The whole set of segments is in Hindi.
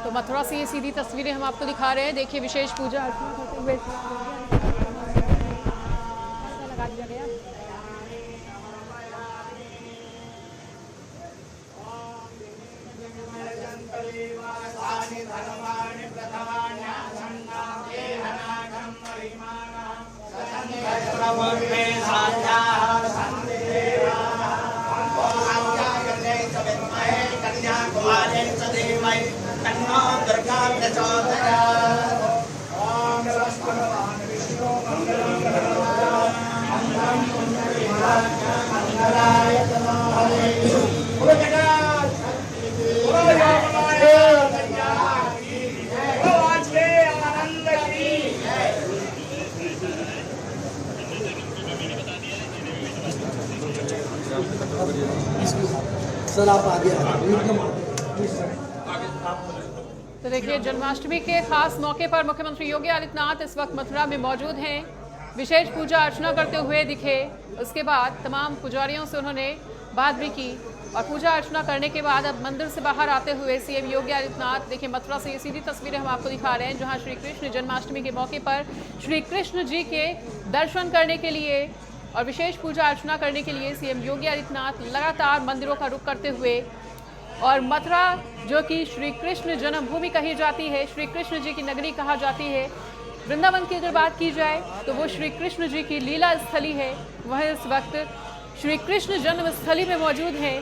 तो मथुरा से ये सीधी तस्वीरें हम आपको दिखा रहे हैं। देखिए विशेष पूजा अर्चना करते हुए लगा दिया गया। सर आप आगे तो देखिए जन्माष्टमी के खास मौके पर मुख्यमंत्री योगी आदित्यनाथ इस वक्त मथुरा में मौजूद हैं। विशेष पूजा अर्चना करते हुए दिखे। उसके बाद तमाम पुजारियों से उन्होंने बात भी की और पूजा अर्चना करने के बाद अब मंदिर से बाहर आते हुए सीएम योगी आदित्यनाथ देखिए मथुरा से ये सीधी तस्वीरें हम आपको दिखा रहे हैं, जहां श्री कृष्ण जन्माष्टमी के मौके पर श्री कृष्ण जी के दर्शन करने के लिए और विशेष पूजा अर्चना करने के लिए सीएम योगी आदित्यनाथ लगातार मंदिरों का रुख करते हुए और मथुरा जो कि श्री कृष्ण जन्मभूमि कही जाती है, श्री कृष्ण जी की नगरी कहा जाती है, वृंदावन की अगर बात की जाए तो वो श्री कृष्ण जी की लीला स्थली है। वह इस वक्त श्री कृष्ण जन्म स्थली में मौजूद हैं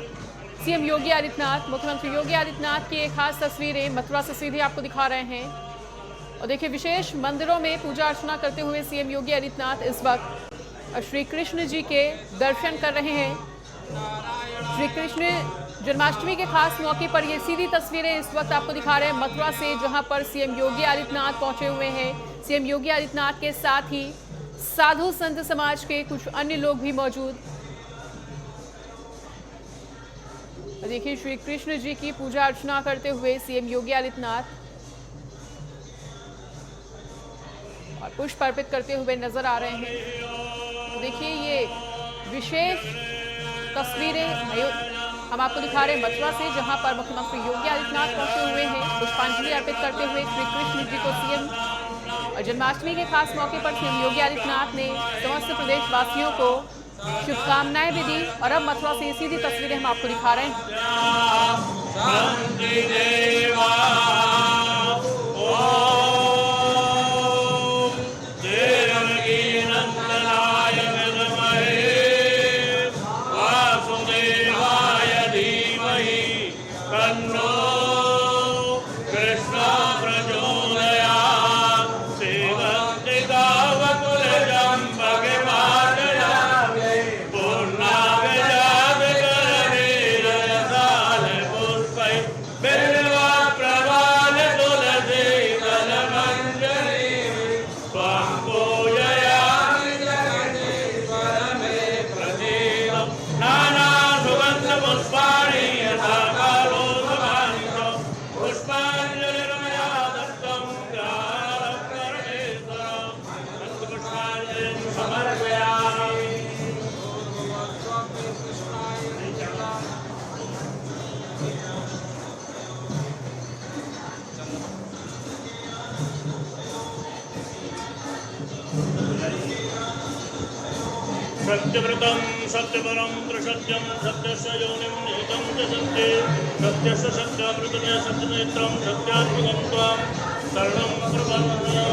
सीएम योगी आदित्यनाथ। मुख्यमंत्री योगी आदित्यनाथ की एक खास तस्वीरें मथुरा से सीधे आपको दिखा रहे हैं और देखिए विशेष मंदिरों में पूजा अर्चना करते हुए सीएम योगी आदित्यनाथ इस वक्त श्री कृष्ण जी के दर्शन कर रहे हैं। श्री कृष्ण जन्माष्टमी के खास मौके पर ये सीधी तस्वीरें इस वक्त आपको दिखा रहे हैं मथुरा से, जहां पर सीएम योगी आदित्यनाथ पहुंचे हुए हैं। सीएम योगी आदित्यनाथ के साथ ही साधु संत समाज के कुछ अन्य लोग भी मौजूद। देखिए श्री कृष्ण जी की पूजा अर्चना करते हुए सीएम योगी आदित्यनाथ और पुष्प अर्पित करते हुए नजर आ रहे हैं। देखिए ये विशेष तस्वीरें हम आपको दिखा रहे हैं मथुरा से, जहां पर मुख्यमंत्री योगी आदित्यनाथ पहुंचे हुए हैं पुष्पांजलि अर्पित करते हुए श्री कृष्ण जी को सीएम और जन्माष्टमी के खास मौके पर सीएम योगी आदित्यनाथ ने समस्त प्रदेशवासियों को शुभकामनाएं भी दी। और अब मथुरा से सीधी तस्वीरें हम आपको दिखा रहे हैं। Better सत्यव्रतं सत्यपरं त्रिसत्यं सत्यस्य योनिं निहितं च सत्ये सत्यस्य सत्यामृतमे सत्यनेत्रं सत्यात्मकं त्वां शरणं प्रपद्ये।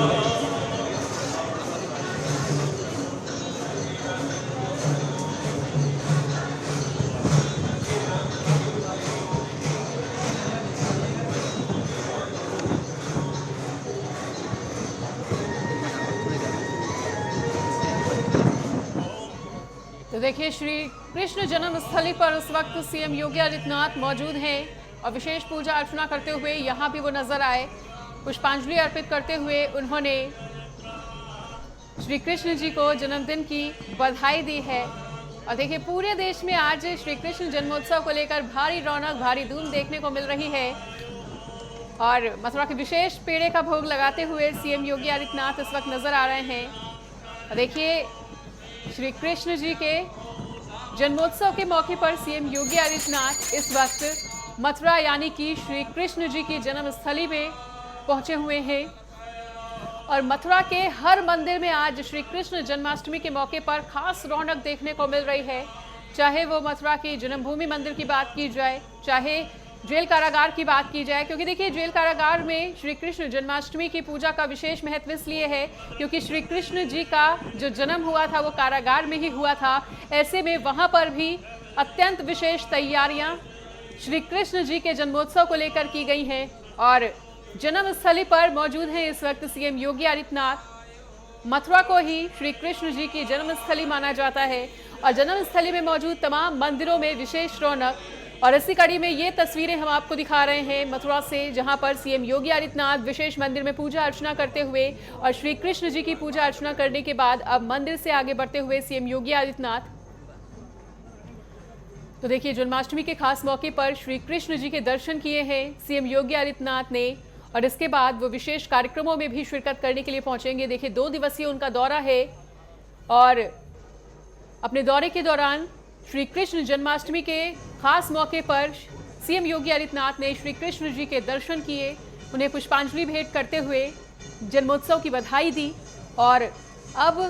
तो देखिए, श्री कृष्ण जन्मस्थली पर उस वक्त सीएम योगी आदित्यनाथ मौजूद हैं और विशेष पूजा अर्चना करते हुए यहाँ भी वो नजर आए। पुष्पांजलि अर्पित करते हुए उन्होंने श्री कृष्ण जी को जन्मदिन की बधाई दी है। और देखिए, पूरे देश में आज श्री कृष्ण जन्मोत्सव को लेकर भारी रौनक, भारी धूम देखने को मिल रही है। और मथुरा के विशेष पेड़े का भोग लगाते हुए सीएम योगी आदित्यनाथ इस वक्त नजर आ रहे हैं। और देखिए, श्री कृष्ण जी के जन्मोत्सव के मौके पर सीएम योगी आदित्यनाथ इस वक्त मथुरा यानी कि श्री कृष्ण जी की जन्मस्थली में पहुंचे हुए हैं। और मथुरा के हर मंदिर में आज श्री कृष्ण जन्माष्टमी के मौके पर खास रौनक देखने को मिल रही है। चाहे वो मथुरा की जन्मभूमि मंदिर की बात की जाए, चाहे जेल कारागार की बात की जाए, क्योंकि देखिए, जेल कारागार में श्री कृष्ण जन्माष्टमी की पूजा का विशेष महत्व इसलिए है क्योंकि श्री कृष्ण जी का जो जन्म हुआ था वो कारागार में ही हुआ था। ऐसे में वहां पर भी अत्यंत विशेष तैयारियां श्री कृष्ण जी के जन्मोत्सव को लेकर की गई हैं। और जन्मस्थली पर मौजूद हैं इस वक्त सीएम योगी आदित्यनाथ। मथुरा को ही श्री कृष्ण जी की जन्मस्थली माना जाता है और जन्मस्थली में मौजूद तमाम मंदिरों में विशेष रौनक। और इसी कड़ी में ये तस्वीरें हम आपको दिखा रहे हैं मथुरा से, जहां पर सीएम योगी आदित्यनाथ विशेष मंदिर में पूजा अर्चना करते हुए और श्री कृष्ण जी की पूजा अर्चना करने के बाद अब मंदिर से आगे बढ़ते हुए सीएम योगी आदित्यनाथ। तो देखिए, जन्माष्टमी के खास मौके पर श्री कृष्ण जी के दर्शन किए हैं सीएम योगी आदित्यनाथ ने और इसके बाद वो विशेष कार्यक्रमों में भी शिरकत करने के लिए पहुंचेंगे। देखिए, 2 दिवसीय उनका दौरा है और अपने दौरे के दौरान श्री कृष्ण जन्माष्टमी के खास मौके पर सीएम योगी आदित्यनाथ ने श्री कृष्ण जी के दर्शन किए, उन्हें पुष्पांजलि भेंट करते हुए जन्मोत्सव की बधाई दी। और अब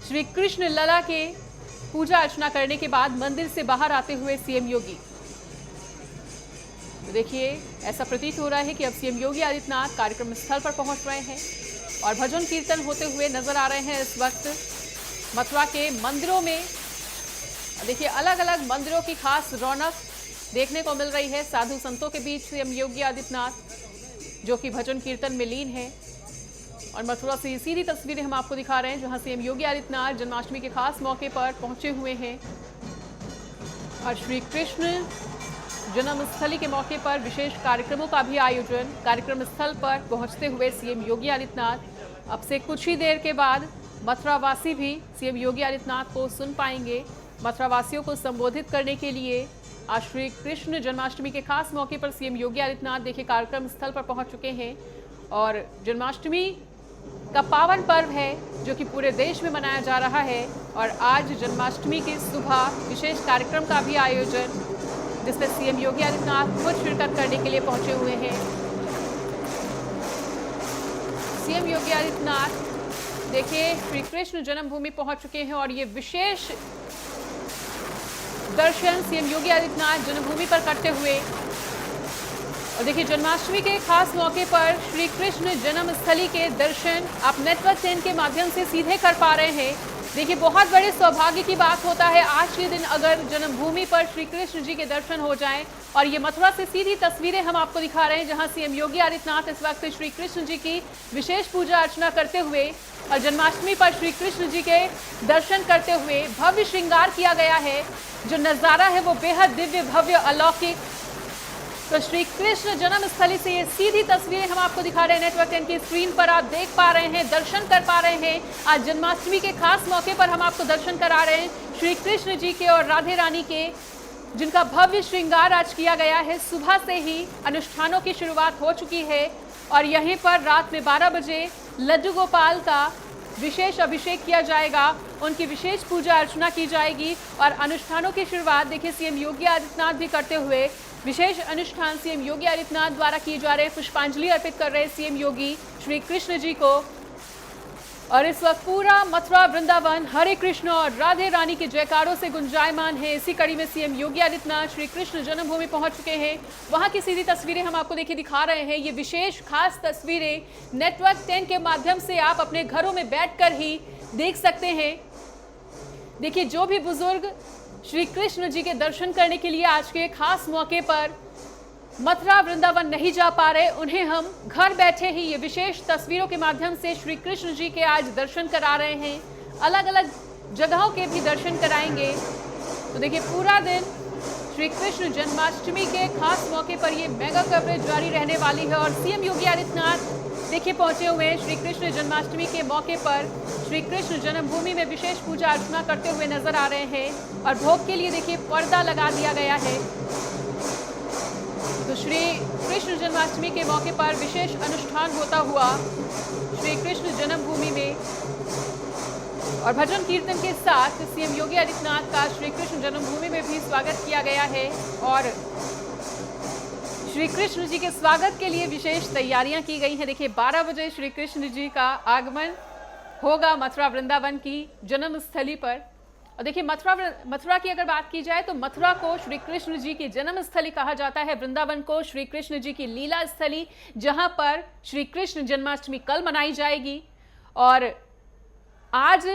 श्री कृष्ण लला के पूजा अर्चना करने के बाद मंदिर से बाहर आते हुए सीएम योगी, तो देखिए, ऐसा प्रतीत हो रहा है कि अब सीएम योगी आदित्यनाथ कार्यक्रम स्थल पर पहुंच रहे हैं और भजन कीर्तन होते हुए नजर आ रहे हैं इस वक्त मथुरा के मंदिरों में। देखिए, अलग अलग मंदिरों की खास रौनक देखने को मिल रही है। साधु संतों के बीच सीएम योगी आदित्यनाथ जो कि भजन कीर्तन में लीन है। और मथुरा से सीधी तस्वीरें हम आपको दिखा रहे हैं जहां सीएम योगी आदित्यनाथ जन्माष्टमी के खास मौके पर पहुंचे हुए हैं। और श्री कृष्ण जन्मस्थली के मौके पर विशेष कार्यक्रमों का भी आयोजन। कार्यक्रम स्थल पर पहुंचते हुए सीएम योगी आदित्यनाथ अब से कुछ ही देर के बाद मथुरा वासी भी सीएम योगी आदित्यनाथ को सुन पाएंगे। मथुरा वासियों को संबोधित करने के लिए आज श्री कृष्ण जन्माष्टमी के खास मौके पर सीएम योगी आदित्यनाथ देखिए कार्यक्रम स्थल पर पहुंच चुके हैं। और जन्माष्टमी का पावन पर्व है जो कि पूरे देश में मनाया जा रहा है। और आज जन्माष्टमी की सुबह विशेष कार्यक्रम का भी आयोजन जिसमें सीएम योगी आदित्यनाथ खुद शिरकत करने के लिए पहुंचे हुए हैं। सीएम योगी आदित्यनाथ देखिए श्री कृष्ण जन्मभूमि पहुंच चुके हैं और ये विशेष दर्शन सीएम योगी आदित्यनाथ जन्मभूमि पर करते हुए। और देखिए, जन्माष्टमी के खास मौके पर श्री कृष्ण जन्मस्थली के दर्शन आप नेटवर्क 10 के माध्यम से सीधे कर पा रहे हैं। देखिए, बहुत बड़े सौभाग्य की बात होता है आज के दिन अगर जन्मभूमि पर श्री कृष्ण जी के दर्शन हो जाएं। और ये मथुरा से सीधी तस्वीरें हम आपको दिखा रहे हैं जहां सीएम योगी आदित्यनाथ इस वक्त श्री कृष्ण जी की विशेष पूजा अर्चना करते हुए और जन्माष्टमी पर श्री कृष्ण जी के दर्शन करते हुए भव्य श्रृंगार किया गया है। जो नज़ारा है वो बेहद दिव्य, भव्य, अलौकिक। तो श्री कृष्ण जन्मस्थली से ये सीधी तस्वीरें हम आपको दिखा रहे हैं। नेटवर्क 10 की स्क्रीन पर आप देख पा रहे हैं, दर्शन कर पा रहे हैं। आज जन्माष्टमी के खास मौके पर हम आपको दर्शन करा रहे हैं श्री कृष्ण जी के और राधे रानी के, जिनका भव्य श्रृंगार आज किया गया है। सुबह से ही अनुष्ठानों की शुरुआत हो चुकी है और यहीं पर रात में 12 बजे लड्डू गोपाल का विशेष अभिषेक किया जाएगा, उनकी विशेष पूजा अर्चना की जाएगी और अनुष्ठानों की शुरुआत देखिए सीएम योगी आदित्यनाथ भी करते हुए विशेष अनुष्ठान सीएम योगी आदित्यनाथ द्वारा किए जा रहे हैं। पुष्पांजलि अर्पित कर रहे हैं सीएम योगी श्री कृष्ण जी को। और इस वक्त पूरा मथुरा वृंदावन हरे कृष्ण और राधे रानी के जयकारों से गुंजायमान है। इसी कड़ी में सीएम योगी आदित्यनाथ श्री कृष्ण जन्मभूमि पहुंच चुके हैं। वहां की सीधी तस्वीरें हम आपको देखिए दिखा रहे हैं। ये विशेष खास तस्वीरें नेटवर्क 10 के माध्यम से आप अपने घरों में बैठकर ही देख सकते हैं। देखिए, जो भी बुजुर्ग श्री कृष्ण जी के दर्शन करने के लिए आज के खास मौके पर मथुरा वृंदावन नहीं जा पा रहे, उन्हें हम घर बैठे ही ये विशेष तस्वीरों के माध्यम से श्री कृष्ण जी के आज दर्शन करा रहे हैं। अलग अलग जगहों के भी दर्शन कराएंगे। तो देखिए, पूरा दिन श्री कृष्ण जन्माष्टमी के खास मौके पर ये मेगा कवरेज जारी रहने वाली है। और सीएम योगी आदित्यनाथ देखिए पहुंचे हुए हैं श्री कृष्ण जन्माष्टमी के मौके पर श्री कृष्ण जन्मभूमि में विशेष पूजा अर्चना करते हुए नजर आ रहे हैं। और भोग के लिए देखिए पर्दा लगा दिया गया है। तो श्री कृष्ण जन्माष्टमी के मौके पर विशेष अनुष्ठान होता हुआ श्री कृष्ण जन्मभूमि में और भजन कीर्तन के साथ सीएम योगी आदित्यनाथ का श्री कृष्ण जन्मभूमि में भी स्वागत किया गया है। और श्री कृष्ण जी के स्वागत के लिए विशेष तैयारियां की गई हैं। देखिए, 12 बजे श्री कृष्ण जी का आगमन होगा मथुरा वृंदावन की जन्म स्थली पर। और देखिए, मथुरा की अगर बात की जाए तो मथुरा को श्री कृष्ण जी की जन्म स्थली कहा जाता है। वृंदावन को श्री कृष्ण जी की लीला स्थली, जहां पर श्री कृष्ण जन्माष्टमी कल मनाई जाएगी। और आज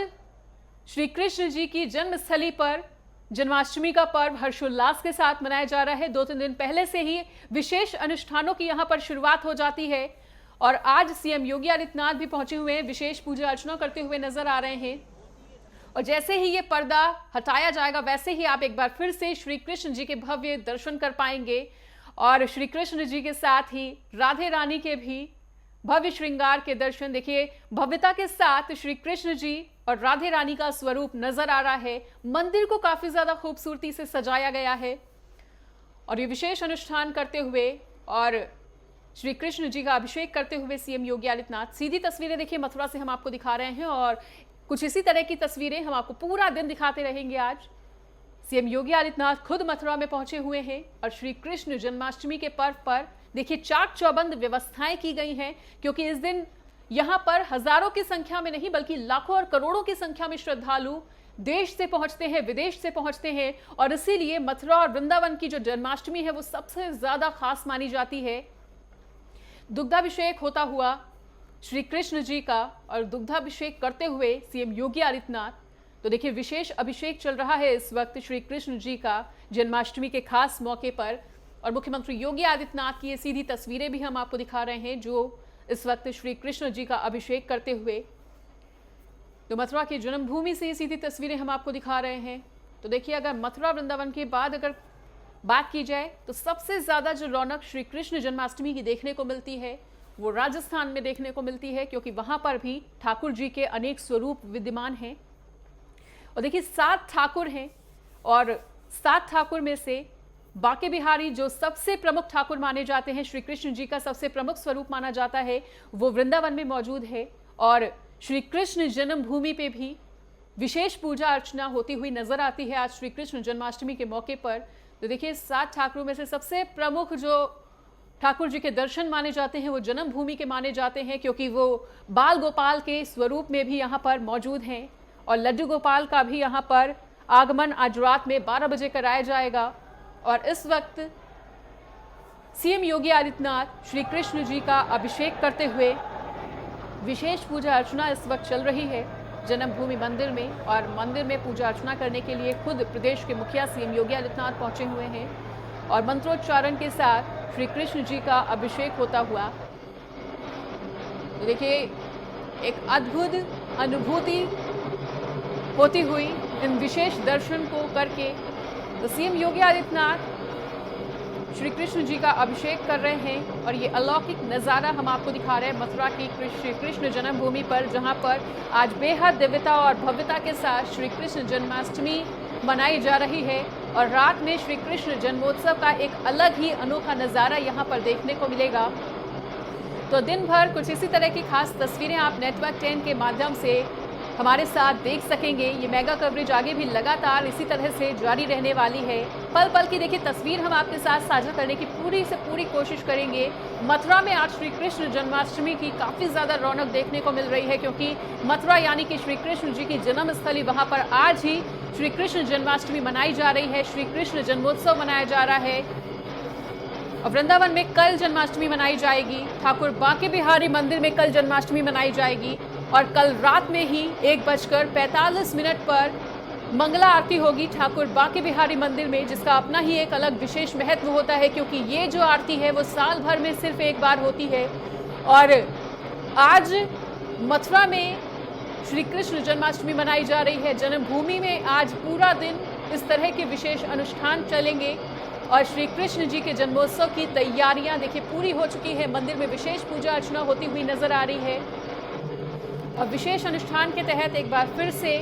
श्री कृष्ण जी की जन्मस्थली पर जन्माष्टमी का पर्व हर्षोल्लास के साथ मनाया जा रहा है। 2-3 दिन पहले से ही विशेष अनुष्ठानों की यहां पर शुरुआत हो जाती है। और आज सीएम योगी आदित्यनाथ भी पहुंचे हुए हैं, विशेष पूजा अर्चना करते हुए नजर आ रहे हैं। और जैसे ही ये पर्दा हटाया जाएगा, वैसे ही आप एक बार फिर से श्री कृष्ण जी के भव्य दर्शन कर पाएंगे। और श्री कृष्ण जी के साथ ही राधे रानी के भी भव्य श्रृंगार के दर्शन। देखिए, भव्यता के साथ श्री कृष्ण जी और राधे रानी का स्वरूप नजर आ रहा है। मंदिर को काफी ज्यादा खूबसूरती से सजाया गया है। और ये विशेष अनुष्ठान करते हुए और श्री कृष्ण जी का अभिषेक करते हुए सीएम योगी आदित्यनाथ, सीधी तस्वीरें देखिए मथुरा से हम आपको दिखा रहे हैं। और कुछ इसी तरह की तस्वीरें हम आपको पूरा दिन दिखाते रहेंगे। आज सीएम योगी आदित्यनाथ खुद मथुरा में पहुंचे हुए हैं। और श्री कृष्ण जन्माष्टमी के पर्व पर देखिए चाक चौबंद व्यवस्थाएं की गई हैं, क्योंकि इस दिन यहां पर हजारों की संख्या में नहीं बल्कि लाखों और करोड़ों की संख्या में श्रद्धालु देश से पहुंचते हैं, विदेश से पहुंचते हैं। और इसीलिए मथुरा और वृंदावन की जो जन्माष्टमी है वो सबसे ज्यादा खास मानी जाती है। दुग्धाभिषेक होता हुआ श्री कृष्ण जी का और दुग्धाभिषेक करते हुए सीएम योगी आदित्यनाथ, तो देखिए विशेष अभिषेक चल रहा है इस वक्त श्री कृष्ण जी का जन्माष्टमी के खास मौके पर। और मुख्यमंत्री योगी आदित्यनाथ की ये सीधी तस्वीरें भी हम आपको दिखा रहे हैं, जो इस वक्त श्री कृष्ण जी का अभिषेक करते हुए, तो मथुरा की जन्मभूमि से ये सीधी तस्वीरें हम आपको दिखा रहे हैं। तो देखिए, अगर मथुरा वृंदावन के बाद अगर बात की जाए तो सबसे ज्यादा जो रौनक श्री कृष्ण जन्माष्टमी की देखने को मिलती है वो राजस्थान में देखने को मिलती है, क्योंकि वहां पर भी ठाकुर जी के अनेक स्वरूप विद्यमान हैं। और देखिए 7 ठाकुर हैं और 7 ठाकुर में से बांके बिहारी जो सबसे प्रमुख ठाकुर माने जाते हैं, श्री कृष्ण जी का सबसे प्रमुख स्वरूप माना जाता है, वो वृंदावन में मौजूद है। और श्री कृष्ण जन्मभूमि पे भी विशेष पूजा अर्चना होती हुई नजर आती है आज श्री कृष्ण जन्माष्टमी के मौके पर। तो देखिए 7 ठाकुरों में से सबसे प्रमुख जो ठाकुर जी के दर्शन माने जाते हैं वो जन्मभूमि के माने जाते हैं, क्योंकि वो बाल गोपाल के स्वरूप में भी यहाँ पर मौजूद हैं। और लड्डू गोपाल का भी यहाँ पर आगमन आज रात में 12 बजे कराया जाएगा। और इस वक्त सीएम योगी आदित्यनाथ श्री कृष्ण जी का अभिषेक करते हुए विशेष पूजा अर्चना इस वक्त चल रही है जन्मभूमि मंदिर में। और मंदिर में पूजा अर्चना करने के लिए खुद प्रदेश के मुखिया सीएम योगी आदित्यनाथ पहुंचे हुए हैं। और मंत्रोच्चारण के साथ श्री कृष्ण जी का अभिषेक होता हुआ, तो देखिए एक अद्भुत अनुभूति होती हुई इन विशेष दर्शन को करके, तो सीएम योगी आदित्यनाथ श्री कृष्ण जी का अभिषेक कर रहे हैं। और ये अलौकिक नज़ारा हम आपको दिखा रहे हैं मथुरा की श्री कृष्ण जन्मभूमि पर, जहां पर आज बेहद दिव्यता और भव्यता के साथ श्री कृष्ण जन्माष्टमी मनाई जा रही है। और रात में श्री कृष्ण जन्मोत्सव का एक अलग ही अनोखा नज़ारा यहाँ पर देखने को मिलेगा। तो दिन भर कुछ इसी तरह की खास तस्वीरें आप नेटवर्क 10 के माध्यम से हमारे साथ देख सकेंगे। ये मेगा कवरेज आगे भी लगातार इसी तरह से जारी रहने वाली है। पल पल की देखिए तस्वीर हम आपके साथ साझा करने की पूरी से पूरी कोशिश करेंगे। मथुरा में आज श्री कृष्ण जन्माष्टमी की काफ़ी ज़्यादा रौनक देखने को मिल रही है, क्योंकि मथुरा यानी कि श्री कृष्ण जी की जन्मस्थली, वहाँ पर आज ही श्री कृष्ण जन्माष्टमी मनाई जा रही है। श्री कृष्ण जन्मोत्सव मनाया जा रहा है और वृंदावन में कल जन्माष्टमी मनाई जाएगी। ठाकुर बांके बिहारी मंदिर में कल जन्माष्टमी मनाई जाएगी और कल रात में ही 1:45 पर मंगला आरती होगी ठाकुर बांके बिहारी मंदिर में, जिसका अपना ही एक अलग विशेष महत्व होता है, क्योंकि ये जो आरती है वो साल भर में सिर्फ एक बार होती है। और आज मथुरा में श्री कृष्ण जन्माष्टमी मनाई जा रही है। जन्मभूमि में आज पूरा दिन इस तरह के विशेष अनुष्ठान चलेंगे और श्री कृष्ण जी के जन्मोत्सव की तैयारियां देखिए पूरी हो चुकी है। मंदिर में विशेष पूजा अर्चना होती हुई नजर आ रही है और विशेष अनुष्ठान के तहत एक बार फिर से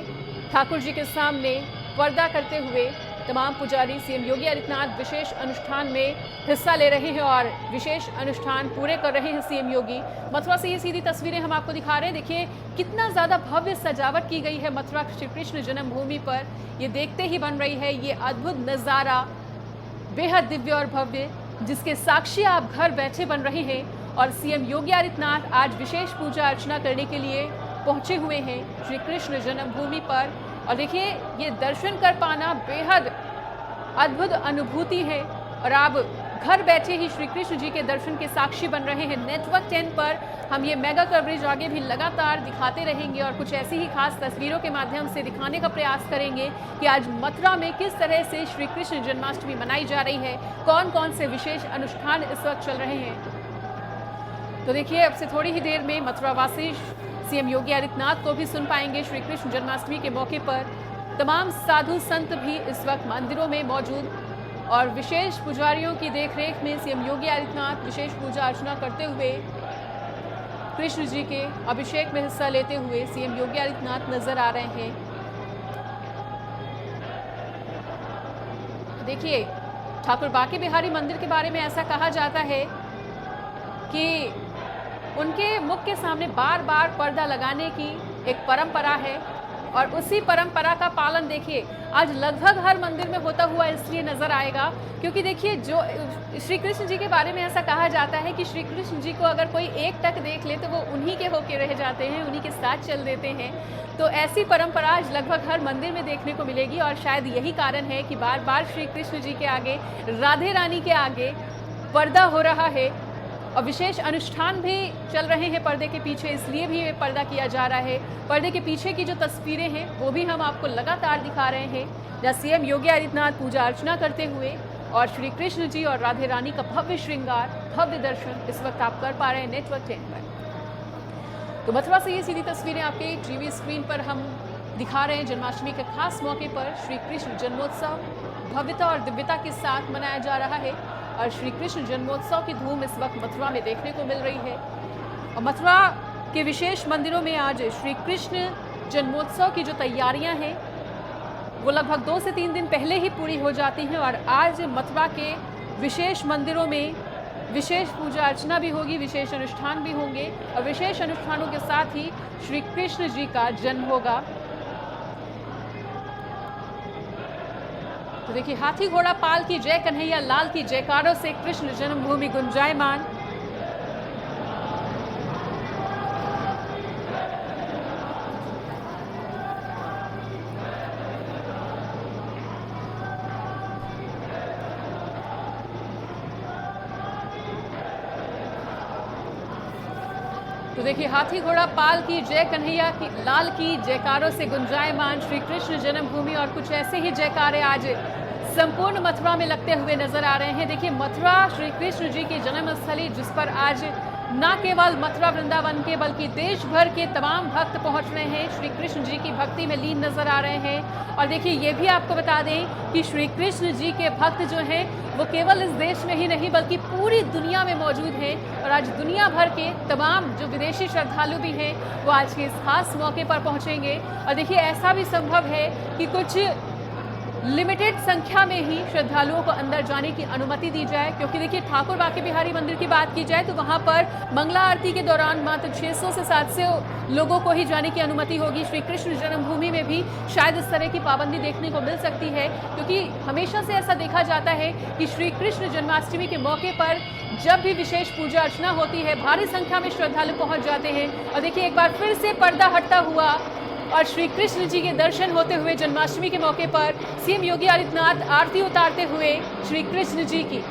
ठाकुर जी के सामने पर्दा करते हुए तमाम पुजारी सीएम योगी आदित्यनाथ विशेष अनुष्ठान में हिस्सा ले रहे हैं और विशेष अनुष्ठान पूरे कर रहे हैं सीएम योगी। मथुरा से ये सीधी तस्वीरें हम आपको दिखा रहे हैं। देखिए कितना ज़्यादा भव्य सजावट की गई है मथुरा श्री कृष्ण जन्मभूमि पर। ये देखते ही बन रही है ये अद्भुत नज़ारा, बेहद दिव्य और भव्य, जिसके साक्षी आप घर बैठे बन रहे हैं। और सीएम योगी आदित्यनाथ आज विशेष पूजा अर्चना करने के लिए पहुंचे हुए हैं श्री कृष्ण जन्मभूमि पर। और देखिए ये दर्शन कर पाना बेहद अद्भुत अनुभूति है और आप घर बैठे ही श्री कृष्ण जी के दर्शन के साक्षी बन रहे हैं। नेटवर्क 10 पर हम ये मेगा कवरेज आगे भी लगातार दिखाते रहेंगे और कुछ ऐसी ही खास तस्वीरों के माध्यम से दिखाने का प्रयास करेंगे कि आज मथुरा में किस तरह से श्री कृष्ण जन्माष्टमी मनाई जा रही है, कौन कौन से विशेष अनुष्ठान इस वक्त चल रहे हैं। तो देखिए अब से थोड़ी ही देर में मथुरा वासी सीएम योगी आदित्यनाथ को भी सुन पाएंगे। श्री कृष्ण जन्माष्टमी के मौके पर तमाम साधु संत भी इस वक्त मंदिरों में मौजूद और विशेष पुजारियों की देखरेख में सीएम योगी आदित्यनाथ विशेष पूजा अर्चना करते हुए कृष्ण जी के अभिषेक में हिस्सा लेते हुए सीएम योगी आदित्यनाथ नजर आ रहे हैं। देखिए ठाकुर बांके बिहारी मंदिर के बारे में ऐसा कहा जाता है कि उनके मुख के सामने बार बार पर्दा लगाने की एक परंपरा है और उसी परंपरा का पालन देखिए आज लगभग हर मंदिर में होता हुआ इसलिए नजर आएगा क्योंकि देखिए जो श्री कृष्ण जी के बारे में ऐसा कहा जाता है कि श्री कृष्ण जी को अगर कोई एक टक देख ले तो वो उन्हीं के होके रह जाते हैं, उन्हीं के साथ चल देते हैं। तो ऐसी परंपरा आज लगभग हर मंदिर में देखने को मिलेगी और शायद यही कारण है कि बार बार श्री कृष्ण जी के आगे, राधे रानी के आगे पर्दा हो रहा है और विशेष अनुष्ठान भी चल रहे हैं पर्दे के पीछे, इसलिए भी ये पर्दा किया जा रहा है। पर्दे के पीछे की जो तस्वीरें हैं वो भी हम आपको लगातार दिखा रहे हैं, जहाँ सीएम योगी आदित्यनाथ पूजा अर्चना करते हुए और श्री कृष्ण जी और राधे रानी का भव्य श्रृंगार, भव्य दर्शन इस वक्त आप कर पा रहे हैं नेटवर्क 10 पर। तो मथुरा से ये सीधी तस्वीरें आपके टीवी स्क्रीन पर हम दिखा रहे हैं। जन्माष्टमी के खास मौके पर श्री कृष्ण जन्मोत्सव भव्यता और दिव्यता के साथ मनाया जा रहा है और श्री कृष्ण जन्मोत्सव की धूम इस वक्त मथुरा में देखने को मिल रही है। और मथुरा के विशेष मंदिरों में आज श्री कृष्ण जन्मोत्सव की जो तैयारियां हैं वो लगभग 2 से 3 दिन पहले ही पूरी हो जाती हैं और आज मथुरा के विशेष मंदिरों में विशेष पूजा अर्चना भी होगी, विशेष अनुष्ठान भी होंगे और विशेष अनुष्ठानों के साथ ही श्री कृष्ण जी का जन्म होगा। तो देखिए हाथी घोड़ा पाल की जय, कन्हैया लाल की जयकारों से कृष्ण जन्मभूमि गुंजायमान। तो देखिए हाथी घोड़ा पाल की जय, कन्हैया की लाल की जयकारों से गुंजायमान श्री कृष्ण जन्मभूमि और कुछ ऐसे ही जयकारे आज संपूर्ण मथुरा में लगते हुए नजर आ रहे हैं। देखिए मथुरा श्री कृष्ण जी की जन्मस्थली, जिस पर आज न केवल मथुरा वृंदावन के बल्कि देश भर के तमाम भक्त पहुंच रहे हैं, श्री कृष्ण जी की भक्ति में लीन नजर आ रहे हैं। और देखिए ये भी आपको बता दें कि श्री कृष्ण जी के भक्त जो हैं वो केवल इस देश में ही नहीं बल्कि पूरी दुनिया में मौजूद हैं और आज दुनिया भर के तमाम जो विदेशी श्रद्धालु भी हैं वो आज के इस खास मौके पर पहुंचेंगे। और देखिए ऐसा भी संभव है कि कुछ लिमिटेड संख्या में ही श्रद्धालुओं को अंदर जाने की अनुमति दी जाए, क्योंकि देखिए ठाकुर बांके बिहारी मंदिर की बात की जाए तो वहां पर मंगला आरती के दौरान मात्र 600 से 700 लोगों को ही जाने की अनुमति होगी। श्री कृष्ण जन्मभूमि में भी शायद इस तरह की पाबंदी देखने को मिल सकती है, क्योंकि हमेशा से ऐसा देखा जाता है कि श्री कृष्ण जन्माष्टमी के मौके पर जब भी विशेष पूजा अर्चना होती है भारी संख्या में श्रद्धालु पहुंच जाते हैं। और देखिए एक बार फिर से पर्दा हटता हुआ और श्री कृष्ण जी के दर्शन होते हुए जन्माष्टमी के मौके पर सीएम योगी आदित्यनाथ आरती उतारते हुए श्री कृष्ण जी की।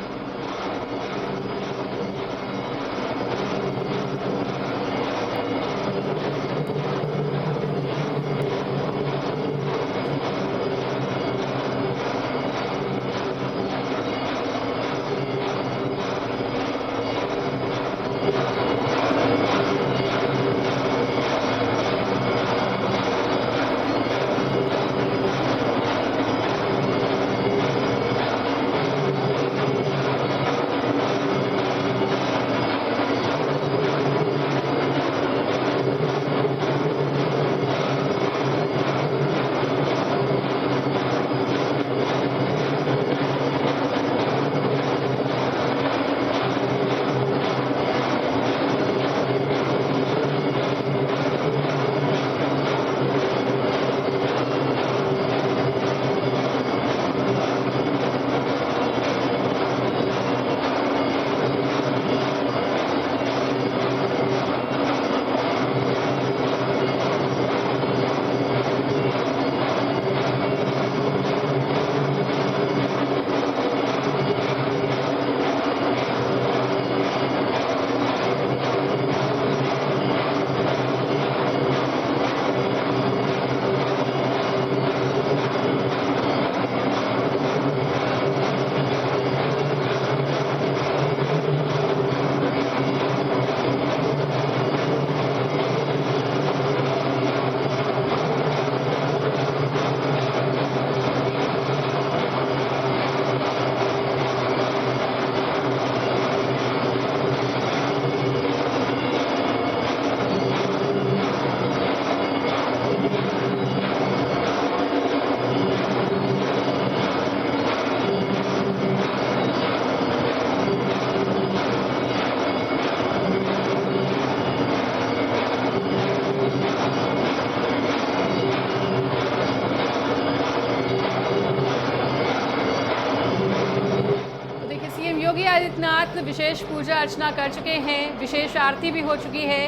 योगी आदित्यनाथ विशेष पूजा अर्चना कर चुके हैं, विशेष आरती भी हो चुकी है।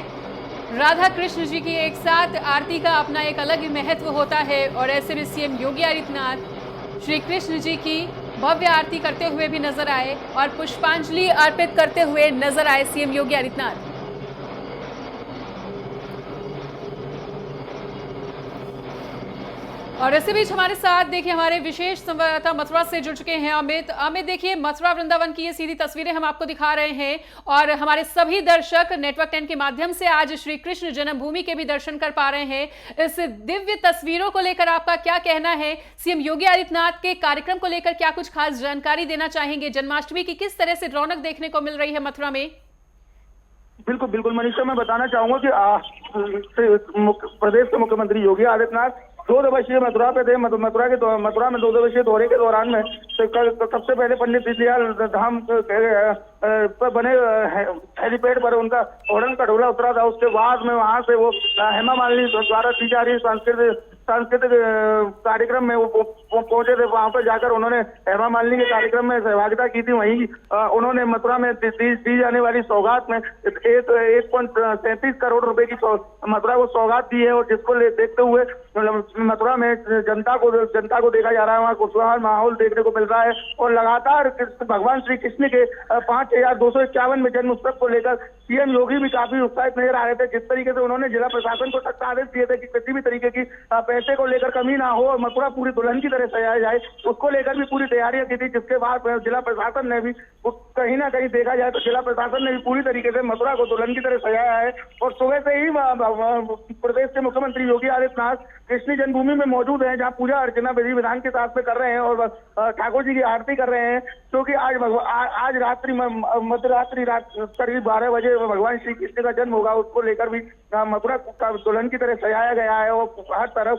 राधा कृष्ण जी की एक साथ आरती का अपना एक अलग ही महत्व होता है और ऐसे में सीएम योगी आदित्यनाथ श्री कृष्ण जी की भव्य आरती करते हुए भी नजर आए और पुष्पांजलि अर्पित करते हुए नजर आए सीएम योगी आदित्यनाथ। और इसी बीच हमारे साथ देखिए हमारे विशेष संवाददाता मथुरा से जुड़ चुके हैं अमित देखिए मथुरा वृंदावन की ये सीधी तस्वीरें हम आपको दिखा रहे हैं और हमारे सभी दर्शक नेटवर्क 10 के माध्यम से आज श्री कृष्ण जन्मभूमि के भी दर्शन कर पा रहे हैं। इस दिव्य तस्वीरों को लेकर आपका क्या कहना है? सीएम योगी आदित्यनाथ के कार्यक्रम को लेकर क्या कुछ खास जानकारी देना चाहेंगे? जन्माष्टमी की किस तरह से रौनक देखने को मिल रही है मथुरा में? बिल्कुल बिल्कुल मनीषा, मैं बताना चाहूंगा कि प्रदेश के मुख्यमंत्री योगी आदित्यनाथ 2 दिवसीय मथुरा पे थे। मथुरा में 2 दिवसीय दौरे के दौरान में सबसे पहले पंडित दीनदयाल धाम पर बने हेलीपैड पर उनका ओढ़न कटोला उतरा था। उसके बाद में वहां से वो हेमा मालिनी द्वारा की जा रही सांस्कृतिक कार्यक्रम में वो पहुंचे थे। वहां पर जाकर उन्होंने हेमा मालिनी के कार्यक्रम में सहभागिता की थी। वहीं उन्होंने मथुरा में दी जाने वाली सौगात में 1.37 करोड़ रुपए की मथुरा को सौगात दी है और जिसको देखते हुए मथुरा में जनता को देखा जा रहा है, वहाँ खुशहाल माहौल देखने को मिल रहा है। और लगातार भगवान श्री कृष्ण के 5251 जन्म उत्सव को लेकर सीएम योगी भी काफी उत्साहित नजर आ रहे थे। जिस तरीके से उन्होंने जिला प्रशासन को सख्त आदेश दिए थे कि किसी भी तरीके की पैसे को लेकर कमी ना हो और मथुरा पूरी दुल्हन की तरह सजाया जाए, उसको लेकर भी पूरी तैयारियां की थी। जिसके बाद जिला प्रशासन ने भी कहीं ना कहीं देखा जाए तो जिला प्रशासन ने भी पूरी तरीके से मथुरा को दुल्हन की तरह सजाया है। और सुबह से ही प्रदेश के मुख्यमंत्री योगी आदित्यनाथ कृष्ण जन्मभूमि में मौजूद हैं, जहां पूजा अर्चना विधि विधान के साथ में कर रहे हैं और ठाकुर जी की आरती कर रहे हैं। क्योंकि आज रात्रि मध्यरात्रि करीब 12 बजे भगवान श्री कृष्ण का जन्म होगा उसको लेकर भी मथुरा का दुल्हन की तरह सजाया गया है और हर तरफ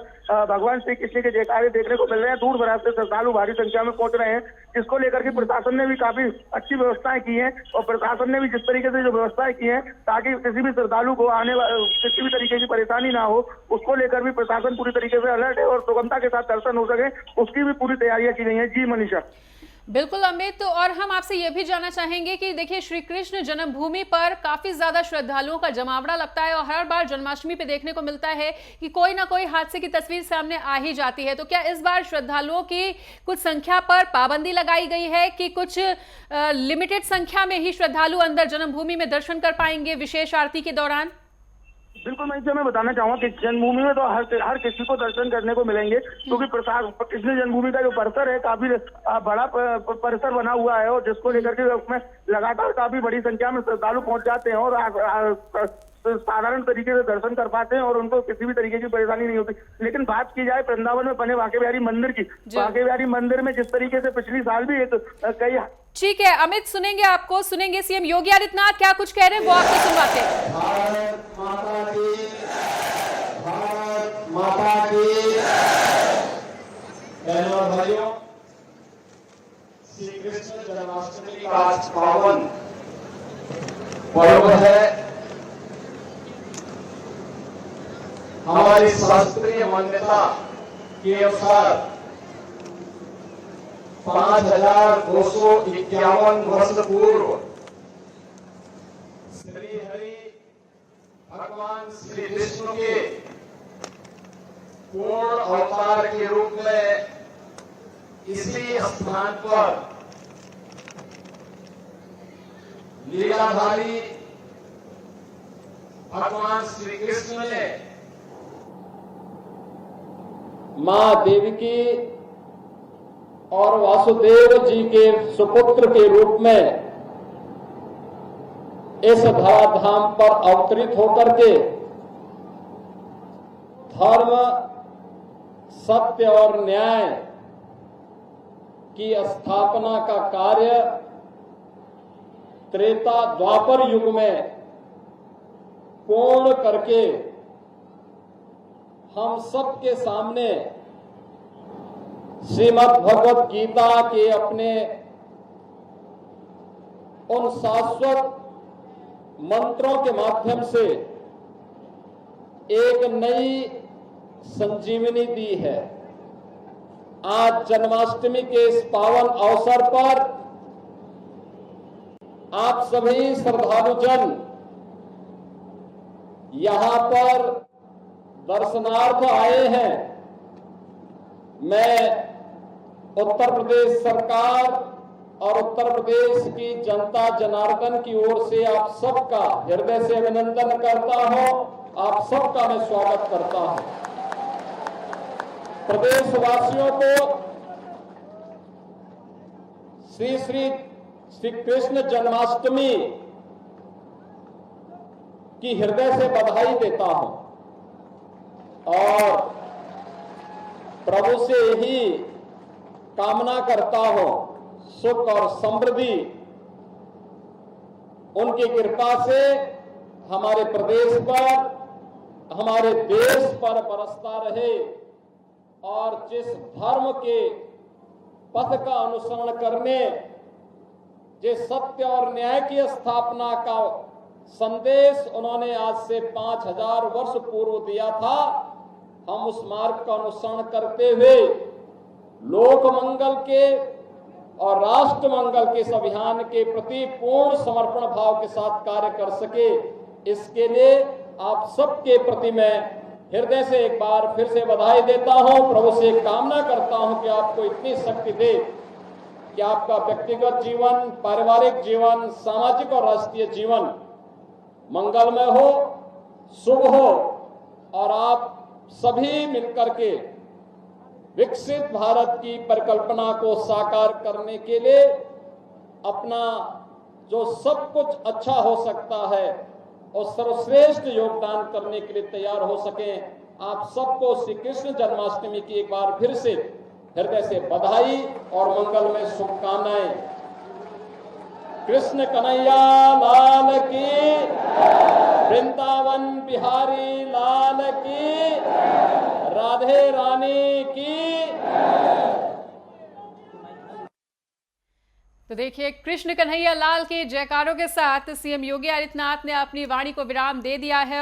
भगवान श्री कृष्ण के जयकारे देखने को मिल रहे हैं। दूर दराज से श्रद्धालु भारी संख्या में पहुंच रहे हैं, जिसको लेकर के प्रशासन ने भी काफी अच्छी व्यवस्थाएं की हैं और प्रशासन ने भी जिस तरीके से जो व्यवस्थाएं की हैं ताकि किसी भी श्रद्धालु को किसी भी तरीके की परेशानी ना हो, उसको लेकर भी प्रशासन पूरी तरीके से अलर्ट है और सुगमता के साथ दर्शन हो सके उसकी भी पूरी तैयारियां की गई हैं। जी मनीषा। बिल्कुल अमित, तो और हम आपसे यह भी जानना चाहेंगे कि देखिए श्री कृष्ण जन्मभूमि पर काफी ज्यादा श्रद्धालुओं का जमावड़ा लगता है और हर बार जन्माष्टमी पे देखने को मिलता है कि कोई ना कोई हादसे की तस्वीर सामने आ ही जाती है। तो क्या इस बार श्रद्धालुओं की कुछ संख्या पर पाबंदी लगाई गई है कि कुछ लिमिटेड संख्या में ही श्रद्धालु अंदर जन्मभूमि में दर्शन कर पाएंगे विशेष आरती के दौरान? बिल्कुल मैं बताना चाहूंगा कि जन्मभूमि में तो हर किसी को दर्शन करने को मिलेंगे, क्योंकि कृष्ण जन्मभूमि का जो परिसर है काफी बड़ा परिसर बना हुआ है और जिसको लेकर के उसमें लगातार काफी बड़ी संख्या में श्रद्धालु पहुंच जाते हैं और साधारण तरीके से दर्शन कर पाते हैं और उनको किसी भी तरीके की परेशानी नहीं होती। लेकिन बात की जाए वृंदावन में बने बांके बिहारी मंदिर की, बांके बिहारी मंदिर में जिस तरीके से पिछली साल भी कई। ठीक है अमित, सुनेंगे सीएम योगी आदित्यनाथ क्या कुछ कह रहे हैं वो आपको सुनवाते हैं। भारत माता की बहनों और भाइयों, श्री कृष्ण जन्माष्टमी का आज पावन पर्व है। हमारी शास्त्रीय मान्यता के अनुसार 5251 वर्ष पूर्व श्री हरि भगवान श्री विष्णु के पूर्ण अवतार के रूप में इसी स्थान पर लीलाधारी भगवान श्री कृष्ण ने मां देवकी और वासुदेव जी के सुपुत्र के रूप में इस धराधाम पर अवतरित होकर के धर्म, सत्य और न्याय की स्थापना का कार्य त्रेता द्वापर युग में पूर्ण करके हम सबके सामने श्रीमद् भगवत गीता के अपने उन शाश्वत मंत्रों के माध्यम से एक नई संजीवनी दी है। आज जन्माष्टमी के इस पावन अवसर पर आप सभी श्रद्धालुजन यहां पर दर्शनार्थ आए हैं। मैं उत्तर प्रदेश सरकार और उत्तर प्रदेश की जनता जनार्दन की ओर से आप सबका हृदय से अभिनंदन करता हूं, आप सबका मैं स्वागत करता हूं। प्रदेशवासियों को श्री कृष्ण जन्माष्टमी की हृदय से बधाई देता हूं और प्रभु से ही कामना करता हूं सुख और समृद्धि उनकी कृपा से हमारे प्रदेश पर, हमारे देश पर बरसता रहे और जिस धर्म के पथ का अनुसरण करने, जिस सत्य और न्याय की स्थापना का संदेश उन्होंने आज से 5000 वर्ष पूर्व दिया था, हम उस मार्ग का अनुसरण करते हुए लोक मंगल के और राष्ट्र मंगल के इस अभियान के प्रति पूर्ण समर्पण भाव के साथ कार्य कर सके, इसके लिए आप सबके प्रति मैं हृदय से एक बार फिर से बधाई देता हूं। प्रभु से कामना करता हूं कि आपको इतनी शक्ति दे कि आपका व्यक्तिगत जीवन, पारिवारिक जीवन, सामाजिक और राष्ट्रीय जीवन मंगलमय हो, शुभ हो और आप सभी मिलकर के विकसित भारत की परिकल्पना को साकार करने के लिए अपना जो सब कुछ अच्छा हो सकता है और सर्वश्रेष्ठ योगदान करने के लिए तैयार हो सकें। आप सबको श्री कृष्ण जन्माष्टमी की एक बार फिर से हृदय से बधाई और मंगलमय शुभकामनाएं। कृष्ण कन्हैया लाल की, वृंदावन बिहारी लाल की, राधे रानी की। तो देखिए, कृष्ण कन्हैया लाल के जयकारों के साथ सीएम योगी आदित्यनाथ ने अपनी वाणी को विराम दे दिया है।